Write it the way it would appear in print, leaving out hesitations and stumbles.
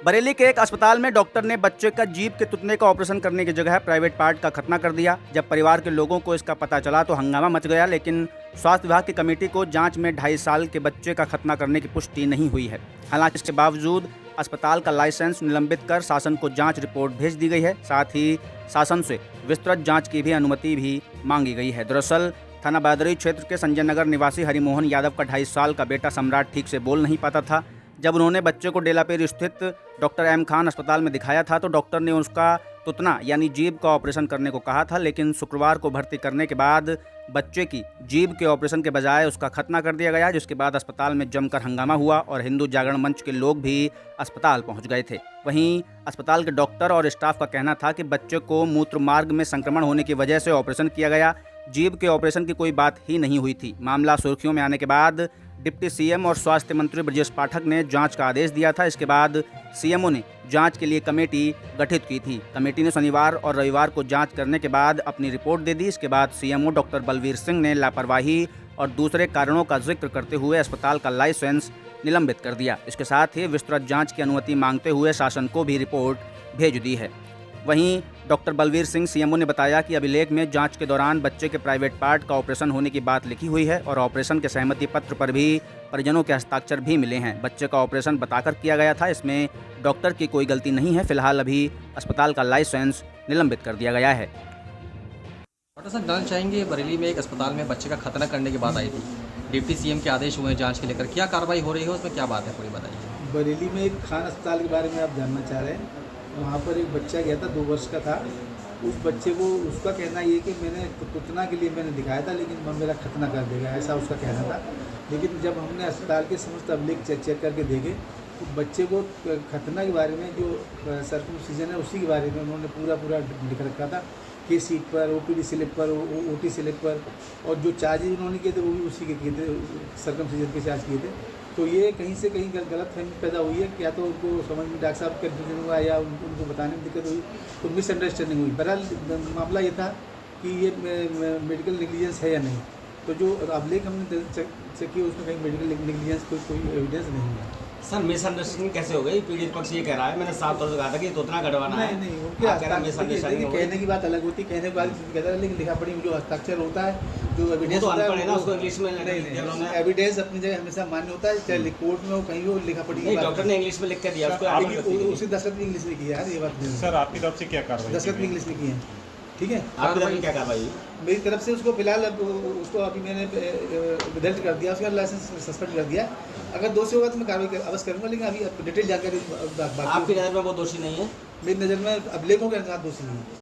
बरेली के एक अस्पताल में डॉक्टर ने बच्चे का जीभ के तुतने का ऑपरेशन करने की जगह प्राइवेट पार्ट का खतना कर दिया। जब परिवार के लोगों को इसका पता चला तो हंगामा मच गया, लेकिन स्वास्थ्य विभाग की कमेटी को जांच में 2.5 साल के बच्चे का खतना करने की पुष्टि नहीं हुई है। हालांकि इसके बावजूद अस्पताल का लाइसेंस निलंबित कर शासन को जाँच रिपोर्ट भेज दी गई है। साथ ही शासन से विस्तृत जाँच की भी अनुमति भी मांगी गई है। दरअसल थाना बदरई क्षेत्र के संजय नगर निवासी हरिमोहन यादव का 2.5 साल का बेटा सम्राट ठीक से बोल नहीं पाता था। जब उन्होंने बच्चे को डेलापेर स्थित डॉक्टर एम खान अस्पताल में दिखाया था तो डॉक्टर ने उसका तुतना यानी जीभ का ऑपरेशन करने को कहा था, लेकिन शुक्रवार को भर्ती करने के बाद बच्चे की जीभ के ऑपरेशन के बजाय उसका खतना कर दिया गया, जिसके बाद अस्पताल में जमकर हंगामा हुआ और हिंदू जागरण मंच के लोग भी अस्पताल पहुंच गए थे। वहीं अस्पताल के डॉक्टर और स्टाफ का कहना था कि बच्चे को मूत्र मार्ग में संक्रमण होने की वजह से ऑपरेशन किया गया, जीभ के ऑपरेशन की कोई बात ही नहीं हुई थी। मामला सुर्खियों में आने के बाद डिप्टी सीएम और स्वास्थ्य मंत्री ब्रजेश पाठक ने जांच का आदेश दिया था। इसके बाद सीएमओ ने जांच के लिए कमेटी गठित की थी। कमेटी ने शनिवार और रविवार को जांच करने के बाद अपनी रिपोर्ट दे दी। इसके बाद सीएमओ डॉक्टर बलवीर सिंह ने लापरवाही और दूसरे कारणों का जिक्र करते हुए अस्पताल का लाइसेंस निलंबित कर दिया। इसके साथ ही विस्तृत जाँच की अनुमति मांगते हुए शासन को भी रिपोर्ट भेज दी है। वहीं डॉक्टर बलवीर सिंह सीएमओ ने बताया कि अभिलेख में जांच के दौरान बच्चे के प्राइवेट पार्ट का ऑपरेशन होने की बात लिखी हुई है और ऑपरेशन के सहमति पत्र पर भी परिजनों के हस्ताक्षर भी मिले हैं। बच्चे का ऑपरेशन बताकर किया गया था, इसमें डॉक्टर की कोई गलती नहीं है। फिलहाल अभी अस्पताल का लाइसेंस निलंबित कर दिया गया है। डॉक्टर साहब जानना चाहेंगे, बरेली में एक अस्पताल में बच्चे का खतना करने की बात आई थी, डिप्टी सीएम के आदेश हुए जाँच के लेकर, क्या कार्रवाई हो रही है, उसमें क्या बात है, पूरी बताइए। बरेली में एक खान अस्पताल के बारे में आप जानना चाह रहे हैं। वहाँ पर एक बच्चा गया था, 2 वर्ष का था। उस बच्चे को उसका कहना ये कि मैंने तुतना के लिए मैंने दिखाया था, लेकिन मेरा खतना कर देगा, ऐसा उसका कहना था। लेकिन जब हमने अस्पताल के समस्त अभिलेख चेक करके देखे तो बच्चे को खतना के बारे में जो सर्कमसिजन है उसी के बारे में उन्होंने पूरा लिख रखा था, केस सीट पर, ओपीडी स्लिप पर, ओटी स्लिप पर, और जो चार्जेज उन्होंने किए थे वो भी उसी के किए थे, सर्कमसिजन के चार्ज किए थे। तो ये कहीं से कहीं गलतफहमी पैदा हुई है, क्या तो उनको समझ में डॉक्टर साहब कन्फ्यूजन हुआ या उनको बताने में दिक्कत हुई, तो मिसअंडरस्टैंडिंग हुई। बहरहाल मामला ये था कि ये मेडिकल नेग्लिजेंस है या नहीं। तो जो अभिलेख हमने चेक किया उसमें कहीं मेडिकल नेग्लिजेंस कोई एविडेंस नहीं है। सर मिसअंडरस्टैंडिंग कैसे हो गई? पीड़ित पक्ष ये कह रहा है, मैंने साफ तौर से कहा था कि तोतना कटवाना है। नहीं, उनके कहने की बात अलग होती है, कहने की बात कहता है, लेकिन लिखा पढ़ी जो हस्ताक्षर होता है, जो एविडेंस होता है ना, उसको इंग्लिश में एविडेंस अपनी जगह हमेशा मान्य होता है, चाहे कोर्ट में हो, कहीं हो, लिखा पढ़ी। डॉक्टर ने इंग्लिश में लिख कर दिया, उसी दस्तखत भी इंग्लिश में किया है। ये बात नहीं सर, आपकी तरफ से क्या कार्रवाई? दस्तखत भी इंग्लिश में किए हैं, ठीक है। आपकी तरफ से क्या कार्रवाई? मेरी तरफ से उसको फिलहाल उसको अभी मैंने विदल्ट कर दिया, उसका लाइसेंस सस्पेंड कर दिया। अगर दोषी होगा तो मैं कार्रवाई अवश्य करूँगा, लेकिन अभी डिटेल जानकारी आपकी नज़र में वो दोषी नहीं है? मेरी नज़र में अभिलेखों के अनुसार दोषी नहीं है।